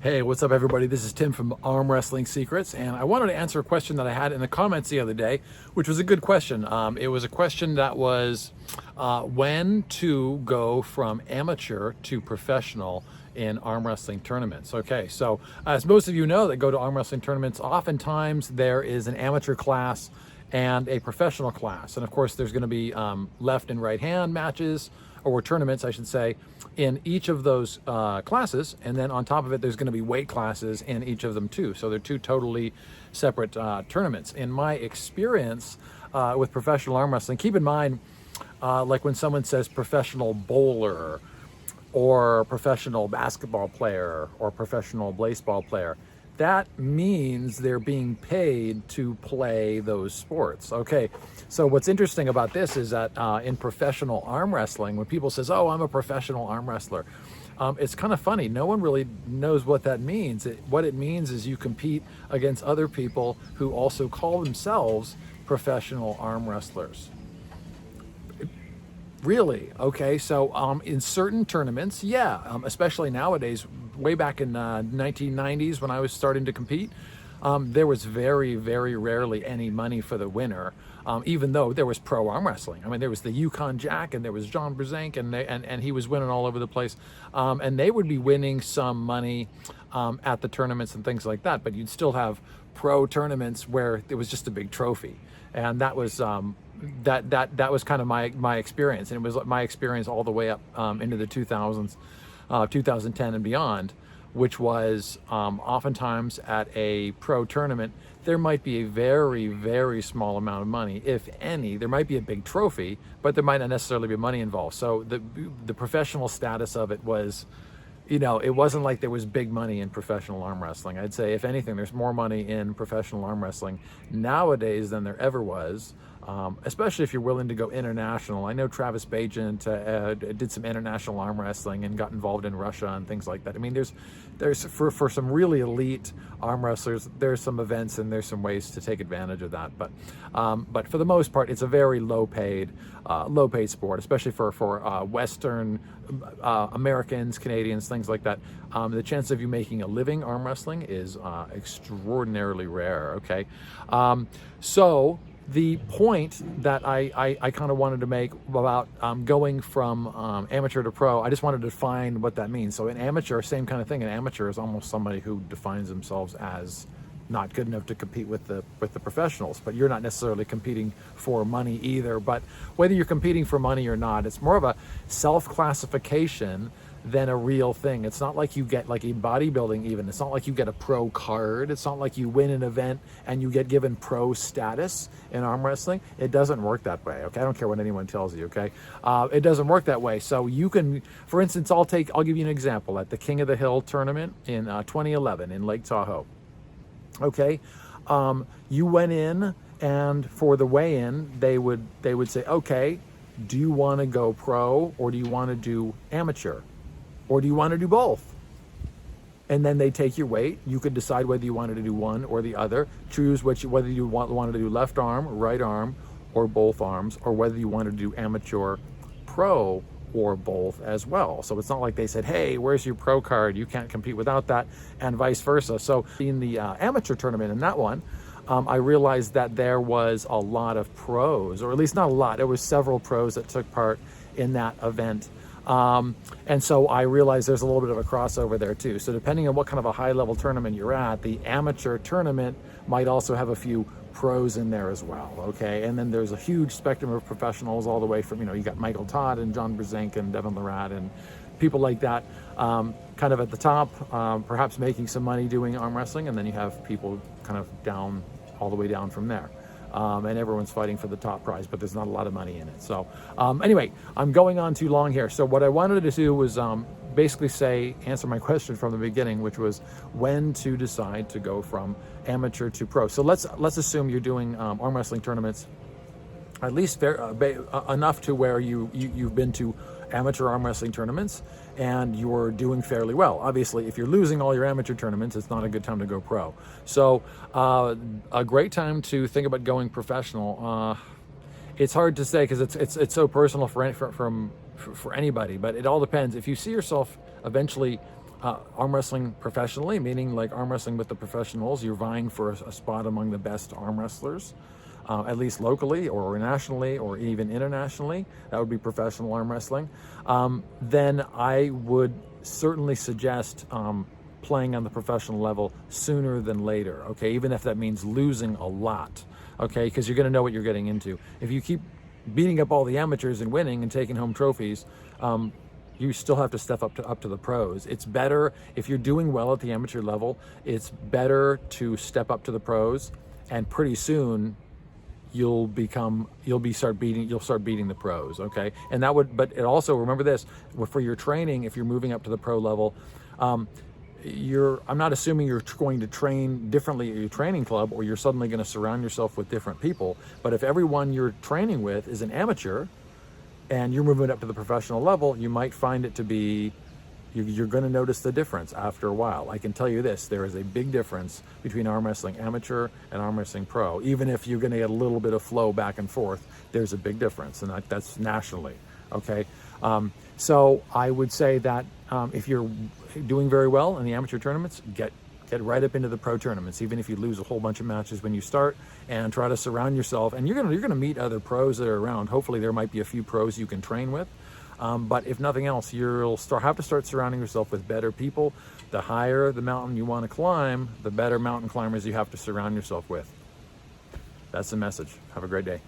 Hey, what's up, everybody? This is Tim from Arm Wrestling Secrets, and I wanted to answer a question that I had in the comments the other day, which was a good question. It was a question that was when to go from amateur to professional in arm wrestling tournaments. Okay, so as most of you know that go to arm wrestling tournaments, oftentimes there is an amateur class and a professional class. And of course, there's going to be left and right hand matches, or tournaments, I should say, in each of those classes. And then on top of it, there's going to be weight classes in each of them too. So they're two totally separate tournaments. In my experience with professional arm wrestling, keep in mind, like when someone says professional bowler or professional basketball player or professional baseball player, that means they're being paid to play those sports. Okay, so what's interesting about this is that in professional arm wrestling, when people says, "Oh, I'm a professional arm wrestler," it's kind of funny. No one really knows what that means. What it means is you compete against other people who also call themselves professional arm wrestlers. Really? Okay, so in certain tournaments, yeah, especially nowadays, way back in 1990s when I was starting to compete, there was very, very rarely any money for the winner, even though there was pro arm wrestling. I mean, there was the Yukon Jack and there was John Brzenk, and he was winning all over the place. And they would be winning some money at the tournaments and things like that, but you'd still have pro tournaments where it was just a big trophy. And that was that was kind of my experience, and it was my experience all the way up into the 2000s, 2010 and beyond, which was oftentimes at a pro tournament there might be a very, very small amount of money, if any. There might be a big trophy, but there might not necessarily be money involved. So the professional status of it was, it wasn't like there was big money in professional arm wrestling. I'd say, if anything, there's more money in professional arm wrestling nowadays than there ever was, especially if you're willing to go international. I know Travis Bagent did some international arm wrestling and got involved in Russia and things like that. I mean, there's for some really elite arm wrestlers, there's some events and there's some ways to take advantage of that. But for the most part, it's a very low paid sport, especially for Western Americans, Canadians, things like that. The chance of you making a living arm wrestling is extraordinarily rare. Okay, so the point that I kind of wanted to make about going from amateur to pro, I just wanted to define what that means. So an amateur, same kind of thing. An amateur is almost somebody who defines themselves as not good enough to compete with the professionals, but you're not necessarily competing for money either. But whether you're competing for money or not, it's more of a self-classification than a real thing. It's not like you get, like in bodybuilding even, it's not like you get a pro card. It's not like you win an event and you get given pro status in arm wrestling. It doesn't work that way, okay? I don't care what anyone tells you, okay? It doesn't work that way. So you can, for instance, I'll give you an example. At the King of the Hill tournament in 2011 in Lake Tahoe, okay? You went in, and for the weigh-in, they would say, okay, do you want to go pro or do you want to do amateur? Or do you want to do both? And then they take your weight. You could decide whether you wanted to do one or the other. Choose whether you wanted to do left arm, right arm, or both arms, or whether you wanted to do amateur, pro, or both as well. So it's not like they said, hey, where's your pro card? You can't compete without that, and vice versa. So in the amateur tournament, in that one, I realized that there was a lot of pros, or at least not a lot. There was several pros that took part in that event. And so I realized there's a little bit of a crossover there too. So depending on what kind of a high level tournament you're at, the amateur tournament might also have a few pros in there as well. Okay. And then there's a huge spectrum of professionals all the way from, you got Michael Todd and John Brzenk and Devin Larratt and people like that, kind of at the top, perhaps making some money doing arm wrestling. And then you have people kind of all the way down from there. And everyone's fighting for the top prize, but there's not a lot of money in it. So anyway, I'm going on too long here. So what I wanted to do was basically answer my question from the beginning, which was when to decide to go from amateur to pro. So let's assume you're doing arm wrestling tournaments, at least enough to where you've been to amateur arm wrestling tournaments and you're doing fairly well. Obviously, if you're losing all your amateur tournaments, it's not a good time to go pro. So a great time to think about going professional. It's hard to say because it's so personal for anybody, but it all depends. If you see yourself eventually arm wrestling professionally, meaning like arm wrestling with the professionals. You're vying for a spot among the best arm wrestlers, at least locally or nationally or even internationally. That would be professional arm wrestling. Then I would certainly suggest playing on the professional level sooner than later, okay? Even if that means losing a lot, okay? Because you're going to know what you're getting into. If you keep beating up all the amateurs and winning and taking home trophies, you still have to step up to the pros. It's better if you're doing well at the amateur level. It's better to step up to the pros, and pretty soon you'll start beating the pros. Okay, and that would. But it also, remember this, for your training, if you're moving up to the pro level. I'm not assuming you're going to train differently at your training club, or you're suddenly going to surround yourself with different people. But if everyone you're training with is an amateur and you're moving up to the professional level, you might find it to be, you're going to notice the difference after a while. I can tell you this, there is a big difference between arm wrestling amateur and arm wrestling pro. Even if you're going to get a little bit of flow back and forth, there's a big difference, and that's nationally, okay? So I would say that if you're doing very well in the amateur tournaments, get right up into the pro tournaments, even if you lose a whole bunch of matches when you start, and try to surround yourself. And you're gonna meet other pros that are around. Hopefully there might be a few pros you can train with. But if nothing else, you'll have to start surrounding yourself with better people. The higher the mountain you want to climb, the better mountain climbers you have to surround yourself with. That's the message. Have a great day.